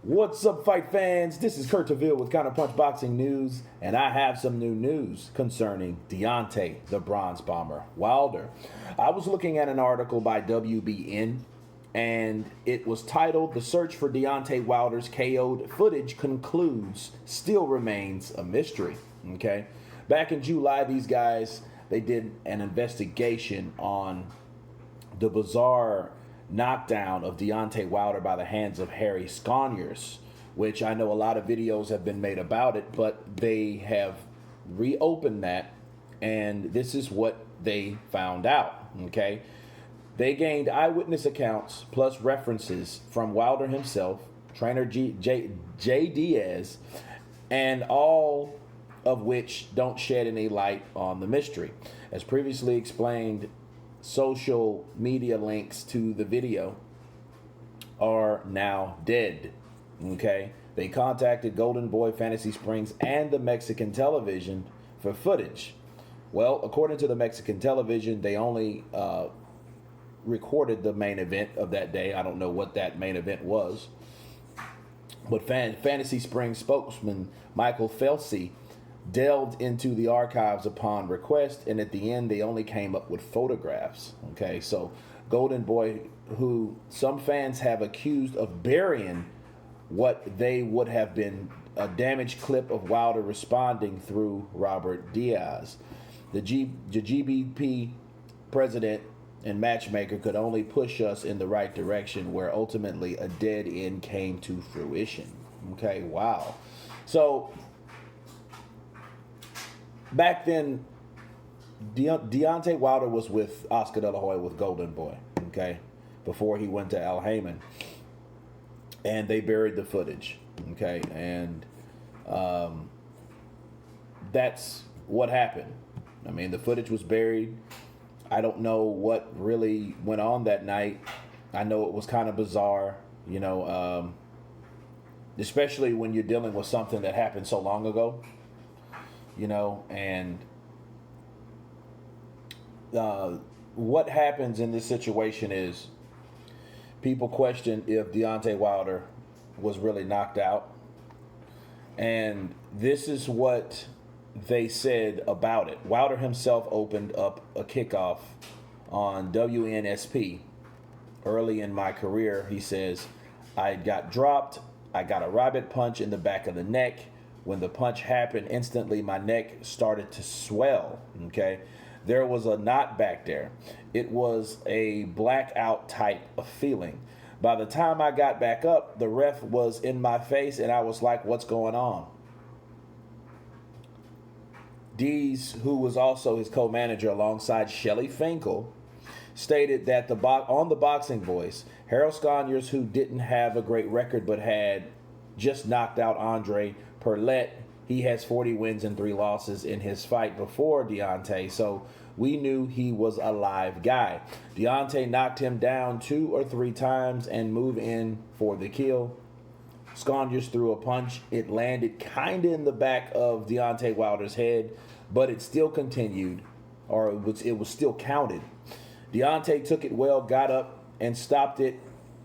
What's up, fight fans? This is Kurt Taville with Counterpunch Boxing News, and I have some new news concerning Deontay, the Bronze Bomber, Wilder. I was looking at an article by WBN, and it was titled, "The Search for Deontay Wilder's KO'd Footage Concludes, Still Remains a Mystery." Okay? Back in July, these guys, they did an investigation on the bizarre knockdown of Deontay Wilder by the hands of Harry Sconyers, which I know a lot of videos have been made about it, but they have reopened that, and this is what they found out, okay? They gained eyewitness accounts plus references from Wilder himself, trainer Jay Diaz, and all of which don't shed any light on the mystery. As previously explained, social media links to the video are now dead. Okay, they contacted Golden Boy, Fantasy Springs, and the Mexican television for footage. Well, according to the Mexican television, they only recorded the main event of that day. I don't know what that main event was, but Fantasy Springs spokesman Michael Felsey delved into the archives upon request, and at the end they only came up with photographs. Okay, so Golden Boy, who some fans have accused of burying what they would have been a damaged clip of Wilder responding through Robert Diaz. The GBP president and matchmaker could only push us in the right direction, where ultimately a dead end came to fruition. Okay, wow. So back then, Deontay Wilder was with Oscar De La Hoya with Golden Boy, okay, before he went to Al Haymon. And they buried the footage, okay, and that's what happened. I mean, the footage was buried. I don't know what really went on that night. I know it was kind of bizarre, you know, especially when you're dealing with something that happened so long ago. You know, and what happens in this situation is people question if Deontay Wilder was really knocked out. And this is what they said about it. Wilder himself opened up a kickoff on WNSP. Early in my career, he says, "I got dropped. I got a rabbit punch in the back of the neck. When the punch happened, instantly my neck started to swell." Okay, there was a knot back there. It was a blackout type of feeling. By the time I got back up, the ref was in my face, and I was like, "What's going on?" Dees, who was also his co-manager alongside Shelly Finkel, stated that on the Boxing Voice, Harold Sconyers, who didn't have a great record but had just knocked out Andre Perlet, he has 40 wins and 3 losses in his fight before Deontay, so we knew he was a live guy. Deontay knocked him down 2 or 3 times and moved in for the kill. Sconyers threw a punch. It landed kind of in the back of Deontay Wilder's head, but it still continued, or it was still counted. Deontay took it well, got up, and stopped it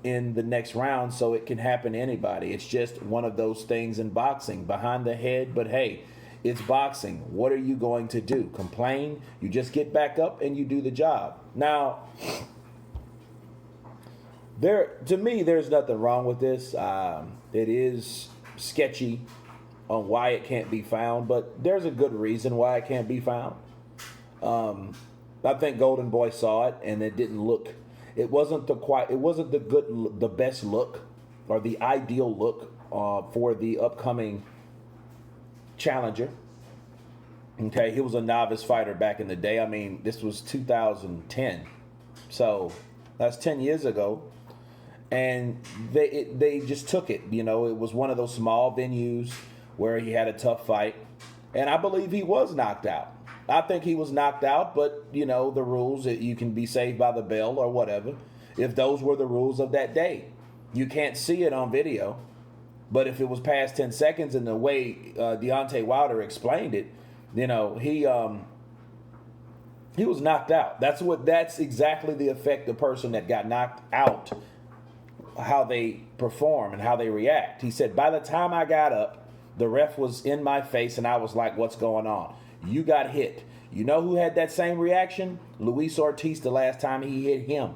in the next round, so it can happen to anybody. It's just one of those things in boxing, behind the head, but hey, it's boxing. What are you going to do? Complain? You just get back up and you do the job. Now, to me, there's nothing wrong with this. It is sketchy on why it can't be found, but there's a good reason why it can't be found. I think Golden Boy saw it, and it didn't look. It wasn't the best look or the ideal look for the upcoming challenger. Okay, he was a novice fighter back in the day. I mean, this was 2010, so that's 10 years ago, and they just took it. You know, it was one of those small venues where he had a tough fight, and I believe he was knocked out. I think he was knocked out, but, you know, the rules that you can be saved by the bell or whatever, if those were the rules of that day. You can't see it on video, but if it was past 10 seconds and the way Deontay Wilder explained it, You know, he was knocked out. That's exactly the effect the person that got knocked out, how they perform and how they react. He said, by the time I got up, the ref was in my face and I was like, what's going on? You got hit. You know who had that same reaction? Luis Ortiz the last time he hit him.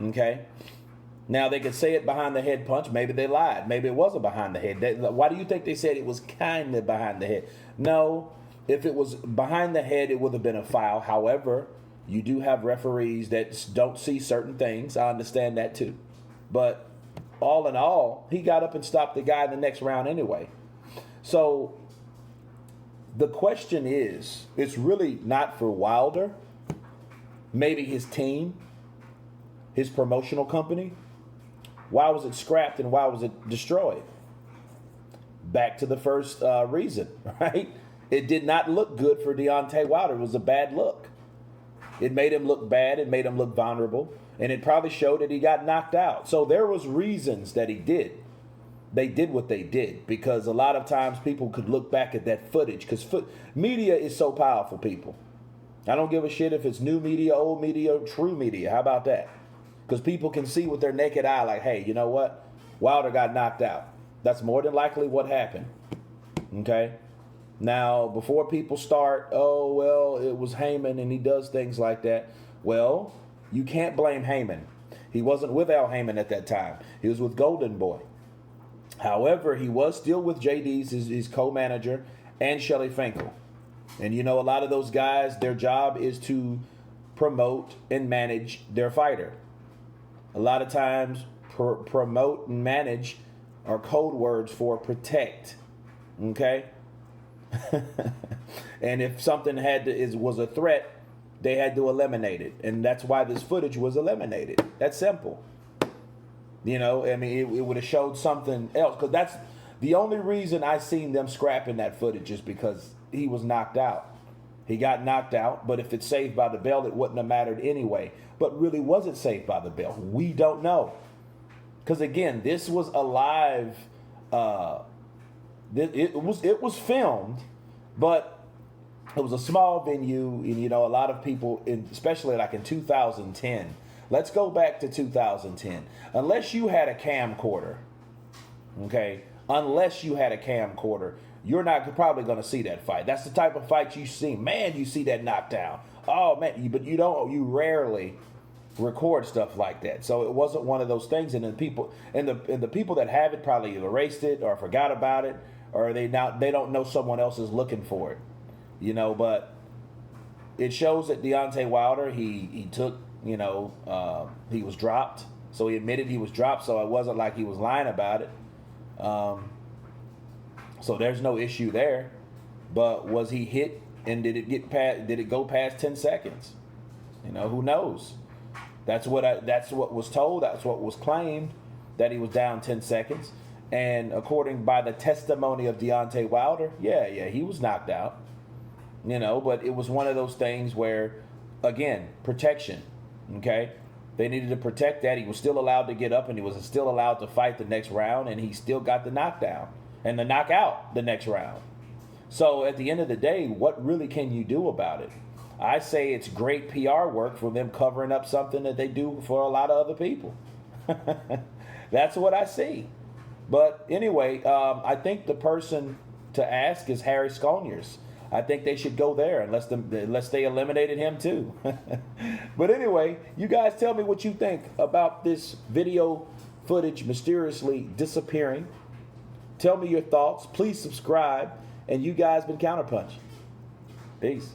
Okay? Now, they could say it behind the head punch. Maybe they lied. Maybe it wasn't behind the head. Why do you think they said it was kind of behind the head? No. If it was behind the head, it would have been a foul. However, you do have referees that don't see certain things. I understand that too. But all in all, he got up and stopped the guy in the next round anyway. So the question is, it's really not for Wilder, maybe his team, his promotional company. Why was it scrapped and why was it destroyed? Back to the first reason, right? It did not look good for Deontay Wilder. It was a bad look. It made him look bad. It made him look vulnerable. And it probably showed that he got knocked out. So there was reasons that he did. They did what they did because a lot of times people could look back at that footage because media is so powerful, people. I don't give a shit if it's new media, old media, true media. How about that? Because people can see with their naked eye like, hey, you know what? Wilder got knocked out. That's more than likely what happened. Okay? Now, before people start, oh, well, it was Heyman and he does things like that. Well, you can't blame Heyman. He wasn't with Al Heyman at that time. He was with Golden Boy. However, he was still with JD's, his co-manager, and Shelly Finkel. And you know, a lot of those guys, their job is to promote and manage their fighter. A lot of times, promote and manage are code words for protect. Okay? And if something was a threat, they had to eliminate it. And that's why this footage was eliminated. That's simple. You know, I mean, it would have showed something else. Because that's the only reason I seen them scrapping that footage is because he was knocked out. He got knocked out, but if it's saved by the bell, it wouldn't have mattered anyway. But really, was it saved by the bell? We don't know. Because again, this was a live... It was filmed, but it was a small venue, and you know, a lot of people, especially like in 2010. Let's go back to 2010. Unless you had a camcorder, okay? Unless you had a camcorder, you're not probably going to see that fight. That's the type of fight you see. Man, you see that knockdown. Oh man, but you rarely record stuff like that. So it wasn't one of those things, and then the people that have it probably erased it or forgot about it, or they don't know someone else is looking for it, you know. But it shows that Deontay Wilder, he took, you know, he was dropped, so he admitted he was dropped. So it wasn't like he was lying about it. So there's no issue there. But was he hit, and did it go past 10 seconds? You know, who knows? That's what was told. That's what was claimed, that he was down 10 seconds. And according by the testimony of Deontay Wilder, yeah, he was knocked out. You know, but it was one of those things where, again, protection. Okay, they needed to protect that. He was still allowed to get up, and he was still allowed to fight the next round, and he still got the knockdown and the knockout the next round. So at the end of the day, what really can you do about it? I say it's great PR work for them covering up something that they do for a lot of other people. That's what I see. But anyway, I think the person to ask is Harry Sconyers. I think they should go there unless they eliminated him too. But anyway, you guys tell me what you think about this video footage mysteriously disappearing. Tell me your thoughts. Please subscribe. And you guys been Counterpunch. Peace.